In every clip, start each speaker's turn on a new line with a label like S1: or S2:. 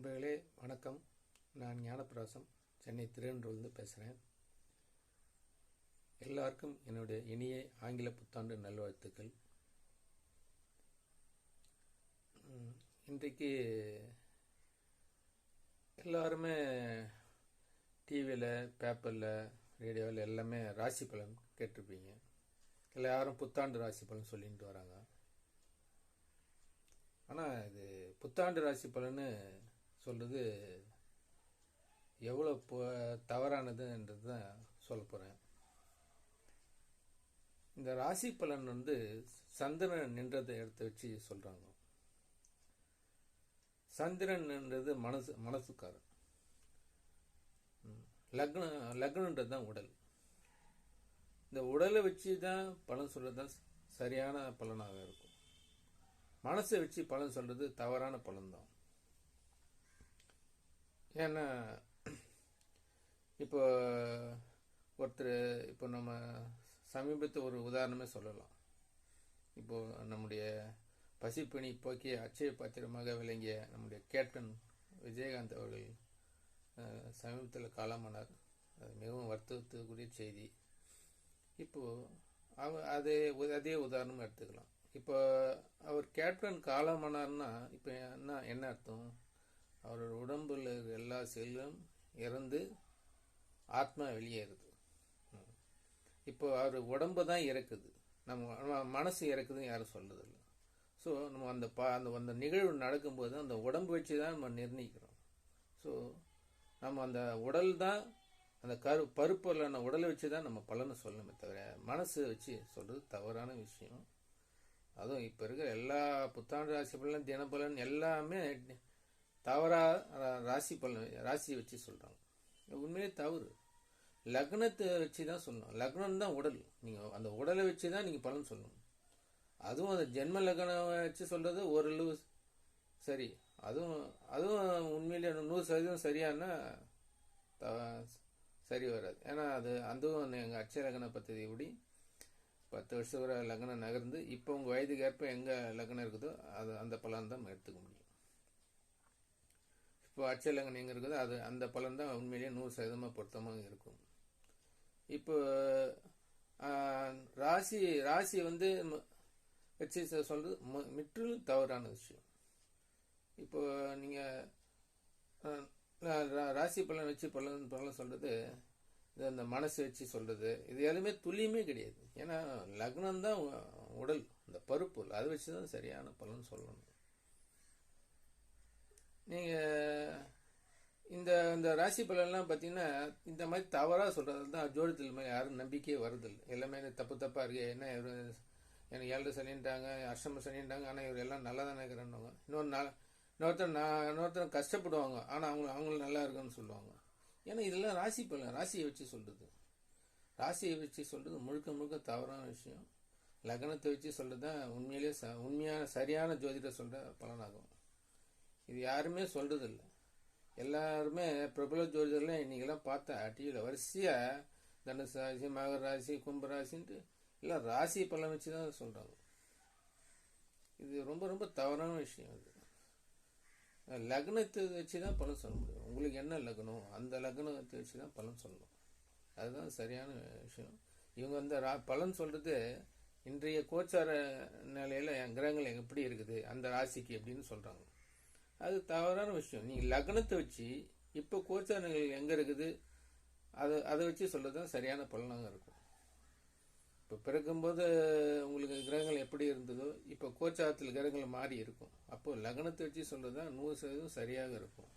S1: நண்பர்களே வணக்கம். நான் ஞானப்பிரகாசம், சென்னை திருவென்றூர்லேருந்து பேசுகிறேன். எல்லாருக்கும் என்னுடைய இனிய ஆங்கில புத்தாண்டு நல்வாழ்த்துக்கள். இன்றைக்கு எல்லாருமே டிவியில், பேப்பரில், ரேடியோவில் எல்லாமே ராசி பலன் கேட்டிருப்பீங்க. எல்லாரும் புத்தாண்டு ராசி பலன் சொல்லிட்டு வராங்க. ஆனால் இது புத்தாண்டு ராசி பலன்னு சொல்கிறது எவ்வளோ தவறானதுன்றது தான் சொல்ல போகிறேன். இந்த ராசி பலன் சந்திரன் நின்றதை எடுத்து வச்சு சொல்கிறாங்க. சந்திரன்ன்றது மனசுக்காரன். லக்னன்றது தான் உடல். இந்த உடலை வச்சு தான் பலன் சொல்கிறது தான் சரியான பலனாக இருக்கும். மனசை வச்சு பலன் சொல்கிறது தவறான பலன் தான். ஏன்னா இப்போ நம்ம சமீபத்தில் ஒரு உதாரணமே சொல்லலாம். இப்போ நம்முடைய பசிப்பிணி போக்கி அட்சய பாத்திரமாக விளங்கிய நம்முடைய கேப்டன் விஜயகாந்த் அவர்கள் சமீபத்தில் காலமானார். அது மிகவும் வருத்தத்துக்குரிய செய்தி. இப்போது அதே உதாரணம் எடுத்துக்கலாம். இப்போ அவர் கேப்டன் காலமானார்னா இப்போ என்ன அர்த்தம்? அவரோட உடம்புல எல்லா செல்லும் இறந்து ஆத்மா வெளியேறுது. இப்போ அவர் உடம்பு தான் இறக்குது, நம்ம மனசு இறக்குதுன்னு யாரும் சொல்றதில்லை. ஸோ நம்ம அந்த நிகழ்வு நடக்கும்போது அந்த உடம்பு வச்சு தான் நம்ம நிர்ணயிக்கிறோம். ஸோ நம்ம அந்த உடல் தான், அந்த பருப்பொருளான உடலை வச்சு தான் நம்ம பலனை சொல்லணுமே தவிர மனசு வச்சு சொல்றது தவறான விஷயம். அதுவும் இப்போ இருக்கிற எல்லா புத்தாண்டு ராசி பலன், தினபலன் எல்லாமே தவறாக ராசியை வச்சு சொல்கிறாங்க. உண்மையிலே தவறு. லக்னத்தை வச்சு தான் சொல்லணும். லக்னம் தான் உடல். நீங்கள் அந்த உடலை வச்சு தான் நீங்கள் பலன் சொல்லணும். அதுவும் அந்த ஜென்ம லக்னம் வச்சு சொல்கிறது ஓரளவு சரி. அதுவும் உண்மையிலே 100% சரியானா சரி வராது. ஏன்னா அதுவும் எங்கள் அட்சய லக்ன பദ്ധதி எப்படி 10 வருஷம் வரை லக்னம் நகர்ந்து இப்போ உங்கள் வயதுக்கு ஏற்ப எங்கே லக்னம் இருக்குதோ அந்த பலன் தான் எடுத்துக்க முடியும். இப்போ அட்சய லக்னம் எங்கே இருக்குதோ அந்த பலன் தான் உண்மையிலேயே 100% பொருத்தமாக இருக்கும். இப்போ ராசி வச்சு சொல்றது முற்றிலும் தவறான விஷயம். இப்போ நீங்கள் ராசி பலன் வச்சு பலன் சொல்றது, அந்த மனசு வச்சு சொல்றது, இது எதுவுமே துல்லியமே கிடையாது. ஏன்னா லக்னம் தான் உடல், இந்த பருப்பு, அதை வச்சு தான் சரியான பலன் சொல்லணும். நீங்கள் இந்த ராசி பலன்லாம் பார்த்தீங்கன்னா இந்த மாதிரி தவறாக சொல்கிறது தான் ஜோதிடத்தில் மாதிரி யாரும் நம்பிக்கையே வருதில்லை. எல்லாமே தப்பாக இருக்கு. என்ன எனக்கு 7 சனின்ட்டாங்க, அஷ்டம சனின்ட்டாங்க, ஆனால் இவர் எல்லாம் நல்லா தானே இருக்கிறாங்க. இன்னொருத்தர் கஷ்டப்படுவாங்க, ஆனால் அவங்களும் நல்லா இருக்குன்னு சொல்லுவாங்க. ஏன்னா இதெல்லாம் ராசி பலன், ராசியை வச்சு சொல்றது. ராசியை வச்சு சொல்றது முழுக்க தவறான விஷயம். லக்னத்தை வச்சு சொல்றது தான் உண்மையிலேயே உண்மையான சரியான ஜோதிட சொல்ற பலனாகும். இது யாருமே சொல்றது இல்லை. எல்லாருமே பிரபல ஜோதிடர்லாம் இன்னைக்கெல்லாம் பார்த்தா டிவியில் வரிசையா தனுசு ராசி, மகர ராசி, கும்பராசின்ட்டு எல்லாம் ராசி பலன் வச்சு தான் சொல்றாங்க. இது ரொம்ப தவறான விஷயம். அது லக்னத்தை வச்சு தான் பலன் சொல்ல முடியும். உங்களுக்கு என்ன லக்னம், அந்த லக்னத்தை வச்சு தான் பலன் சொல்லணும். அதுதான் சரியான விஷயம். இவங்க பலன் சொல்றது இன்றைய கோச்சார நிலையில கிரகங்கள் எப்படி இருக்குது அந்த ராசிக்கு அப்படின்னு சொல்றாங்க. அது தவறான விஷயம். நீங்க லக்னத்தை வச்சு இப்போ கோச்சார நிலைகள் எங்க இருக்குது அதை வச்சு சொல்றதுதான் சரியான பலனாக இருக்கும். இப்போ பிறக்கும்போது உங்களுக்கு கிரகங்கள் எப்படி இருந்ததோ இப்போ கோச்சாரத்தில் கிரகங்கள் மாறி இருக்கும். அப்போ லக்னத்தை வச்சு சொல்றதுதான் 100% சரியாக இருக்கும்.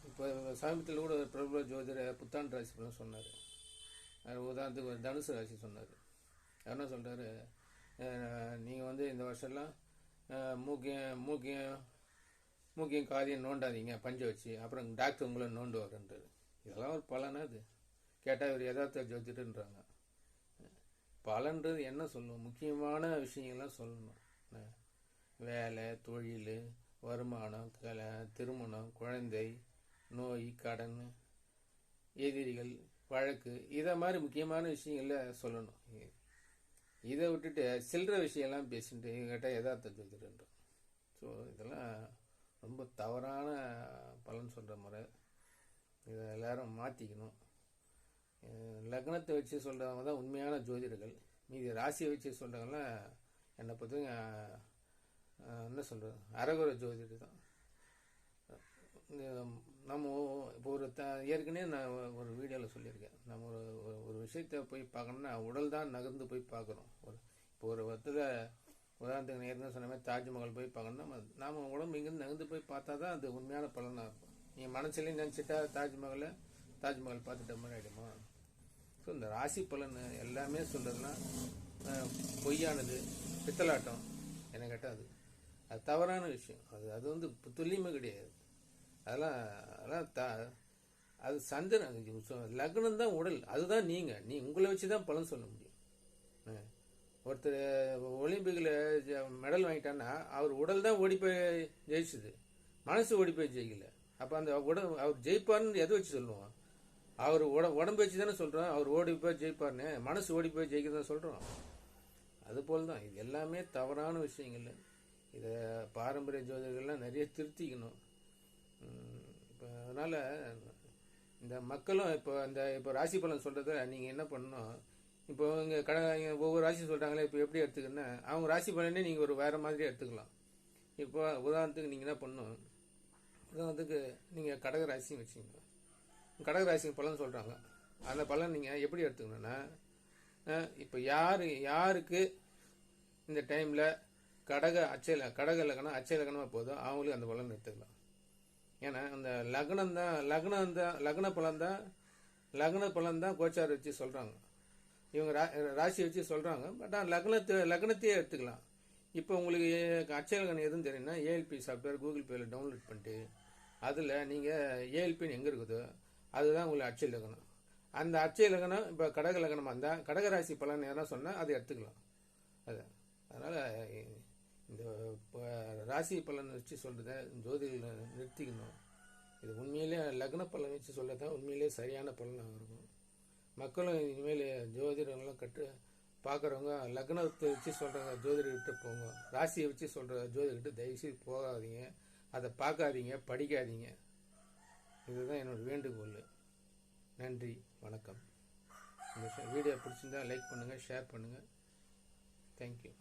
S1: இப்போ சமீபத்தில் கூட பிரபல ஜோதிட புத்தாண்டு ராசி பலன் சொன்னார். உதாரணத்துக்கு ஒரு தனுசு ராசி சொன்னார். என்ன சொல்றாரு, நீங்கள் இந்த வருஷம்லாம் மூக்கியம் காதியம் நோண்டாதீங்க பஞ்சை வச்சு, அப்புறம் டாக்டர் உங்களை நோண்டு வரன்றாரு. இதெல்லாம் ஒரு பலனா? அது கேட்டால் இவர் யதார்த்த ஜோதிடன்றாங்க. பலன்றது என்ன சொல்லணும்? முக்கியமான விஷயங்கள்லாம் சொல்லணும். வேலை, தொழில், வருமானம், திருமணம், குழந்தை, நோய், கடன், எதிரிகள், வழக்கு, இதை மாதிரி முக்கியமான விஷயங்கள சொல்லணும். இதை விட்டுட்டு சில்லற விஷயம்லாம் பேசிட்டு கேட்டால் யதார்த்த ஜோதிடன்றோம். ஸோ இதெல்லாம் ரொம்ப தவறான பலன் சொல்கிற முறை. இதை எல்லாரும் மாற்றிக்கணும். லக்னத்தை வச்சு சொல்கிறவங்க தான் உண்மையான ஜோதிடர்கள். மீதி ராசியை வச்சு சொல்கிறவங்களாம் என்னை பொறுத்த என்ன சொல்கிறது, அறகுறை ஜோதிடர் தான். நம்ம இப்போ ஏற்கனவே நான் ஒரு வீடியோவில் சொல்லியிருக்கேன், நம்ம ஒரு விஷயத்தை போய் பார்க்கணும்னா உடல் தான் நகர்ந்து போய் பார்க்குறோம். இப்போ ஒரு இடத்துல உதாரணத்துக்கு ஏற்கனவே சொன்ன மாதிரி தாஜ்மஹால் போய் பார்க்கணும்னா நாம் உடம்பு இங்கேருந்து நகர்ந்து போய் பார்த்தா தான் அது உண்மையான பலனாக இருக்கும். நீங்கள் மனசுலேயும் நினச்சிட்டா தாஜ்மஹால் பார்த்துட்ட மாதிரி ஆகிடுமா? ஸோ இந்த ராசி பலன் எல்லாமே சொல்கிறதுலாம் பொய்யானது, பித்தலாட்டம். என்ன கேட்டால் அது தவறான விஷயம். அது துல்லியமே கிடையாது. அதெல்லாம் அது சந்திரன். லக்னம் தான் உடல், அதுதான் நீ உங்களை வச்சு தான் பலன் சொல்ல முடியும். ஒருத்தர் ஒலிம்பிக்கில் மெடல் வாங்கிட்டான்னா அவர் உடல் தான் ஓடி போய் ஜெயிச்சுது, மனசு ஓடி போய் ஜெயிக்கல. அப்போ அந்த அவர் ஜெயிப்பார்னு எதை வச்சு சொல்லுவோம்? அவர் உடம்பு வச்சு தானே சொல்கிறோம் அவர் ஓடி போய் ஜெயிப்பார்னு. மனசு ஓடி போய் ஜெயிக்கிறதான் சொல்கிறோம். அதுபோல் தான் இது எல்லாமே தவறான விஷயங்கள். இதை பாரம்பரிய ஜோதிடர்கள்லாம் நிறைய திருத்திக்கணும். இப்போ அதனால் இந்த மக்களும் இப்போ ராசி பலன் சொல்கிறத நீங்கள் என்ன பண்ணணும், இப்போ இங்கே ஒவ்வொரு ராசி சொல்கிறாங்களே, இப்போ எப்படி எடுத்துக்கன்னா அவங்க ராசி பலனே நீங்கள் ஒரு வேறு மாதிரி எடுத்துக்கலாம். இப்போ உதாரணத்துக்கு நீங்கள் என்ன பண்ணணும், உதாரணத்துக்கு நீங்கள் கடக ராசியும் வச்சுக்கோங்க. கடக ராசிக்கு பலன் சொல்கிறாங்க, அந்த பலன் நீங்கள் எப்படி எடுத்துக்கணுன்னா, இப்போ யாருக்கு இந்த டைமில் கடக லக்னம் அச்சய லக்னமாக போதும் அவங்களுக்கு அந்த பலன் எடுத்துக்கலாம். ஏன்னா அந்த லக்ன பலன் தான் கோச்சார் வச்சு சொல்கிறாங்க, இவங்க ராசி வச்சு சொல்கிறாங்க. பட் லக்னத்தையே எடுத்துக்கலாம். இப்போ உங்களுக்கு அச்சய லக்னம் எதுவும் தெரியும்னா ஏஎல்பி சாஃப்ட்வேர் கூகுள் பேயில் டவுன்லோட் பண்ணிட்டு அதில் நீங்கள் ஏஎல்பின்னு எங்கே இருக்குதோ அதுதான் உங்களுக்கு அச்சய லக்னம். அந்த அச்சய லக்னம் இப்போ கடக லக்னமாக இருந்தால் கடகராசி பலன் எதனா சொன்னால் அதை எடுத்துக்கலாம். அதனால் இந்த ராசி பலன் வச்சு சொல்கிறத ஜோதிடர்கள் நிறுத்திக்கணும். இது உண்மையிலே லக்ன பலன் வச்சு சொல்கிறது தான் உண்மையிலே சரியான பலனாக இருக்கும். மக்களும் இனிமேல் ஜோதிடர்கள்லாம் பார்க்குறவங்க லக்னத்தை வச்சு சொல்கிற ஜோதிடர்கிட்ட போங்க, ராசியை வச்சு சொல்கிற ஜோதிடர்கிட்ட தயவுசெய்து போகாதீங்க, அதை பார்க்காதீங்க, படிக்காதீங்க. இதுதான் என்னோடய வேண்டுகோள். நன்றி, வணக்கம். இந்த வீடியோ பிடிச்சிருந்தா லைக் பண்ணுங்கள், ஷேர் பண்ணுங்கள். தேங்க்யூ.